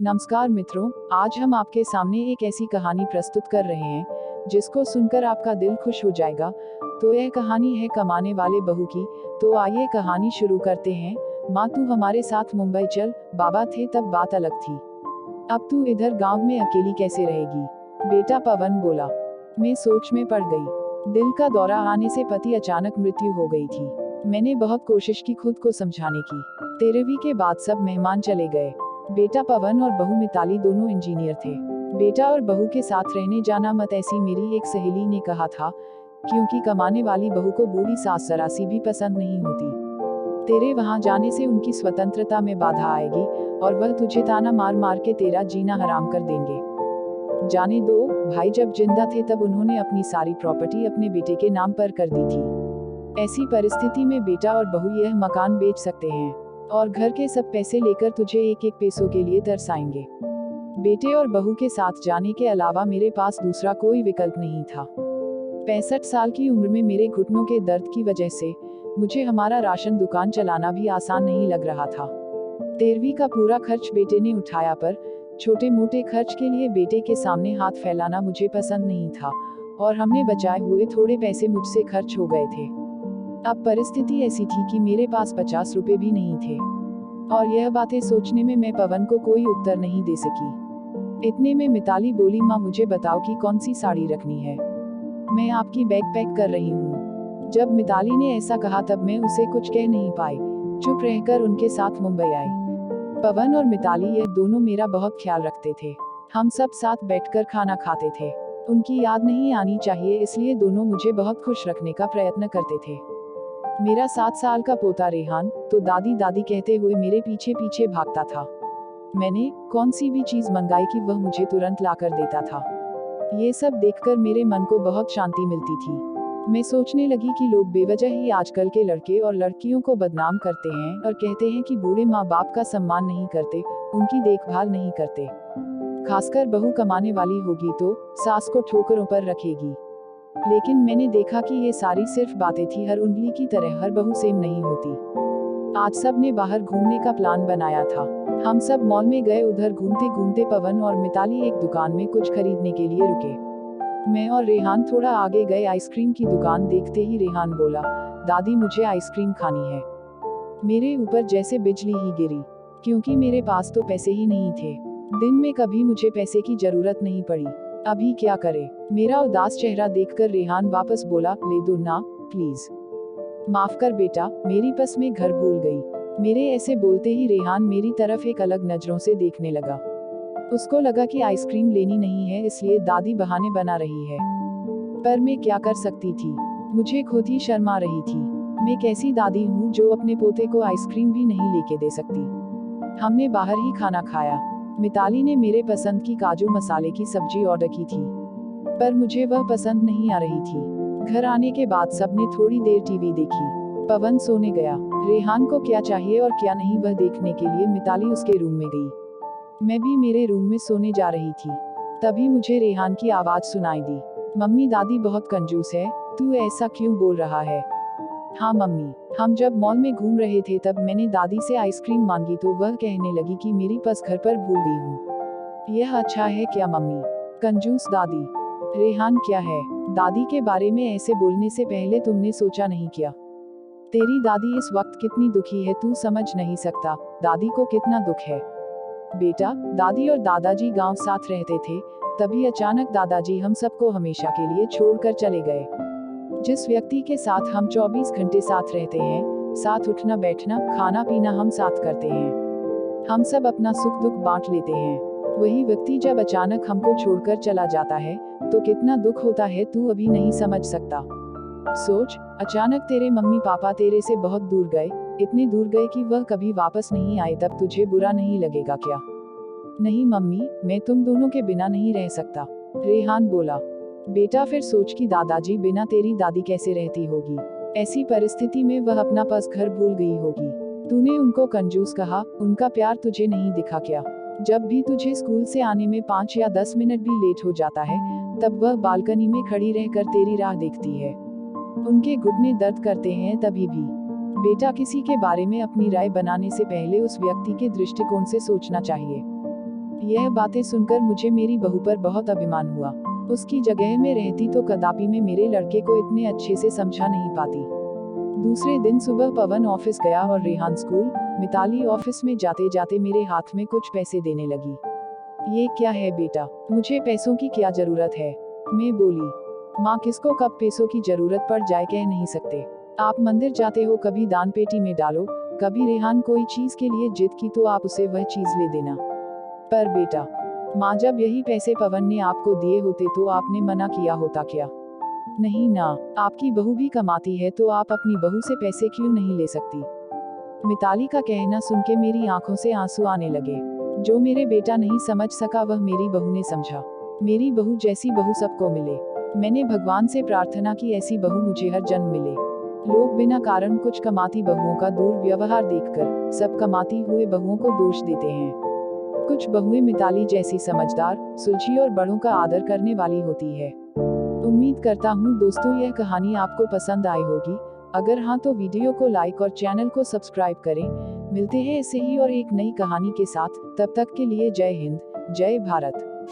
नमस्कार मित्रों, आज हम आपके सामने एक ऐसी कहानी प्रस्तुत कर रहे हैं जिसको सुनकर आपका दिल खुश हो जाएगा। तो यह कहानी है कमाने वाले बहू की। तो आइए कहानी शुरू करते हैं। माँ तू हमारे साथ मुंबई चल, बाबा थे तब बात अलग थी। अब तू इधर गांव में अकेली कैसे रहेगी? बेटा पवन बोला। मैं सोच में पड़ गई। दिल का दौरा आने से पति अचानक मृत्यु हो गई थी। मैंने बहुत कोशिश की खुद को समझाने की। 13वीं के बाद सब मेहमान चले गए। बेटा पवन और बहू मिताली दोनों इंजीनियर थे। बेटा और बहू के साथ रहने जाना मत, ऐसी मेरी एक सहेली ने कहा था, क्योंकि कमाने वाली बहू को बूढ़ी सास जरासी भी पसंद नहीं होती। तेरे वहां जाने से उनकी स्वतंत्रता में बाधा आएगी और वह तुझे ताना मार मार के तेरा जीना हराम कर देंगे। जाने दो, भाई जब जिंदा थे तब उन्होंने अपनी सारी प्रॉपर्टी अपने बेटे के नाम पर कर दी थी। ऐसी परिस्थिति में बेटा और बहू यह मकान बेच सकते हैं और घर के सब पैसे लेकर तुझे एक एक पैसों के लिए तरसाएंगे। बेटे और बहू के साथ जाने के अलावा मेरे पास दूसरा कोई विकल्प नहीं था। 65 साल की उम्र में मेरे घुटनों के दर्द की वजह से मुझे हमारा राशन दुकान चलाना भी आसान नहीं लग रहा था। 13वीं का पूरा खर्च बेटे ने उठाया, पर छोटे मोटे खर्च के लिए बेटे के सामने हाथ फैलाना मुझे पसंद नहीं था और हमने बचाए हुए थोड़े पैसे मुझसे खर्च हो गए थे। अब परिस्थिति ऐसी थी कि मेरे पास 50 रुपए भी नहीं थे और यह बातें सोचने में मैं पवन को कोई उत्तर नहीं दे सकी। इतने में मिताली बोली, माँ मुझे बताओ कि कौन सी साड़ी रखनी है, मैं आपकी बैग पैक कर रही हूँ। जब मिताली ने ऐसा कहा तब मैं उसे कुछ कह नहीं पाई, चुप रहकर उनके साथ मुंबई आई। पवन और मिताली यह दोनों मेरा बहुत ख्याल रखते थे। हम सब साथ बैठकर खाना खाते थे। उनकी याद नहीं आनी चाहिए, इसलिए दोनों मुझे बहुत खुश रखने का प्रयत्न करते थे। मेरा 7 साल का पोता रेहान तो दादी दादी कहते हुए मेरे पीछे पीछे भागता था। मैंने कौन सी भी चीज मंगाई कि वह मुझे तुरंत लाकर देता था। ये सब देखकर मेरे मन को बहुत शांति मिलती थी। मैं सोचने लगी कि लोग बेवजह ही आजकल के लड़के और लड़कियों को बदनाम करते हैं और कहते हैं कि बूढ़े माँ बाप का सम्मान नहीं करते, उनकी देखभाल नहीं करते। खासकर बहू कमाने वाली होगी तो सास को ठोकरों पर रखेगी। लेकिन मैंने देखा कि ये सारी सिर्फ बातें थी। हर उंगली की तरह हर बहू सेम नहीं होती। आज सब ने बाहर घूमने का प्लान बनाया था। हम सब मॉल में गए। उधर घूमते घूमते पवन और मिताली एक दुकान में कुछ खरीदने के लिए रुके। मैं और रेहान थोड़ा आगे गए। आइसक्रीम की दुकान देखते ही रेहान बोला, दादी मुझे आइसक्रीम खानी है। मेरे ऊपर जैसे बिजली ही गिरी, क्योंकि मेरे पास तो पैसे ही नहीं थे। दिन में कभी मुझे पैसे की जरूरत नहीं पड़ी, अभी क्या करे? मेरा उदास चेहरा देखकर रेहान वापस बोला, ले दो ना प्लीज। माफ कर बेटा, मेरी बस में घर भूल गई। मेरे ऐसे बोलते ही रेहान मेरी तरफ एक अलग नजरों से देखने लगा। उसको लगा कि आइसक्रीम लेनी नहीं है, इसलिए दादी बहाने बना रही है। पर मैं क्या कर सकती थी? मुझे खुद ही शर्म आ रही थी। मैं कैसी दादी हूँ जो अपने पोते को आइसक्रीम भी नहीं लेके दे सकती। हमने बाहर ही खाना खाया। मिताली ने मेरे पसंद की काजू मसाले की सब्जी ऑर्डर की थी, पर मुझे वह पसंद नहीं आ रही थी। घर आने के बाद सबने थोड़ी देर टीवी देखी। पवन सोने गया। रेहान को क्या चाहिए और क्या नहीं वह देखने के लिए मिताली उसके रूम में गई। मैं भी मेरे रूम में सोने जा रही थी। तभी मुझे रेहान की आवाज सुनाई दी, मम्मी दादी बहुत कंजूस है, तू ऐसा क्यों बोल रहा है? हाँ मम्मी, हम जब मॉल में घूम रहे थे तब मैंने दादी से आइसक्रीम मांगी तो वह कहने लगी कि मेरी पर्स घर पर भूल गई हूँ। यह अच्छा है क्या मम्मी? कंजूस दादी। रेहान क्या है? दादी के बारे में ऐसे बोलने से पहले तुमने सोचा नहीं क्या? तेरी दादी इस वक्त कितनी दुखी है तू समझ नहीं सकता। दादी को कितना दुख है। बेटा, दादी और दादाजी गांव साथ रहते थे, तभी अचानक दादाजी हम सबको हमेशा के लिए छोड़कर चले गए। जिस व्यक्ति के साथ हम 24 घंटे साथ रहते हैं, साथ उठना बैठना खाना पीना हम साथ करते हैं, हम सब अपना सुख दुख बांट लेते हैं, वही व्यक्ति जब अचानक हमको छोड़कर चला जाता है तो कितना दुख होता है तू अभी नहीं समझ सकता। सोच, अचानक तेरे मम्मी पापा तेरे से बहुत दूर गए, इतने दूर गए कि वह कभी वापस नहीं आए, तब तुझे बुरा नहीं लगेगा क्या? नहीं मम्मी, मैं तुम दोनों के बिना नहीं रह सकता, रेहान बोला। बेटा फिर सोच कि दादाजी बिना तेरी दादी कैसे रहती होगी। ऐसी परिस्थिति में वह अपना पर्स घर भूल गई होगी। तूने उनको कंजूस कहा, उनका प्यार तुझे नहीं दिखा क्या? जब भी तुझे स्कूल से आने में 5 या 10 मिनट भी लेट हो जाता है, तब वह बालकनी में खड़ी रहकर तेरी राह देखती है। उनके घुटने दर्द करते हैं तभी भी। बेटा, किसी के बारे में अपनी राय बनाने से पहले उस व्यक्ति के दृष्टिकोण से सोचना चाहिए। यह बातें सुनकर मुझे मेरी बहू पर बहुत अभिमान हुआ। उसकी जगह में रहती तो कदापि मैं मेरे लड़के को इतने अच्छे से समझा नहीं पाती। दूसरे दिन सुबह पवन ऑफिस गया और रेहान स्कूल। मिताली ऑफिस में जाते जाते मेरे हाथ में कुछ पैसे देने लगी। ये क्या है बेटा, मुझे पैसों की क्या जरूरत है? मैं बोली, माँ किसको कब पैसों की जरूरत पड़ जाए कह नहीं सकते। आप मंदिर जाते हो, कभी दान पेटी में डालो, कभी रेहान कोई चीज के लिए जिद की तो आप उसे वह चीज ले देना। पर बेटा, माँ जब यही पैसे पवन ने आपको दिए होते तो आपने मना किया होता क्या? नहीं ना, आपकी बहू भी कमाती है तो आप अपनी बहू से पैसे क्यों नहीं ले सकती? मिताली का कहना सुन के मेरी आंखों से आंसू आने लगे। जो मेरे बेटा नहीं समझ सका वह मेरी बहू ने समझा। मेरी बहू जैसी बहू सबको मिले। मैंने भगवान से प्रार्थना की ऐसी बहू मुझे हर जन्म मिले। लोग बिना कारण कुछ कमाती बहुओं का दुर्व्यवहार देखकर सब कमाती हुए बहुओं को दोष देते हैं। कुछ बहुएं मिताली जैसी समझदार, सुलझी और बड़ों का आदर करने वाली होती है। उम्मीद करता हूँ दोस्तों यह कहानी आपको पसंद आई होगी। अगर हाँ तो वीडियो को लाइक और चैनल को सब्सक्राइब करें। मिलते हैं ऐसे ही और एक नई कहानी के साथ। तब तक के लिए जय हिंद, जय भारत।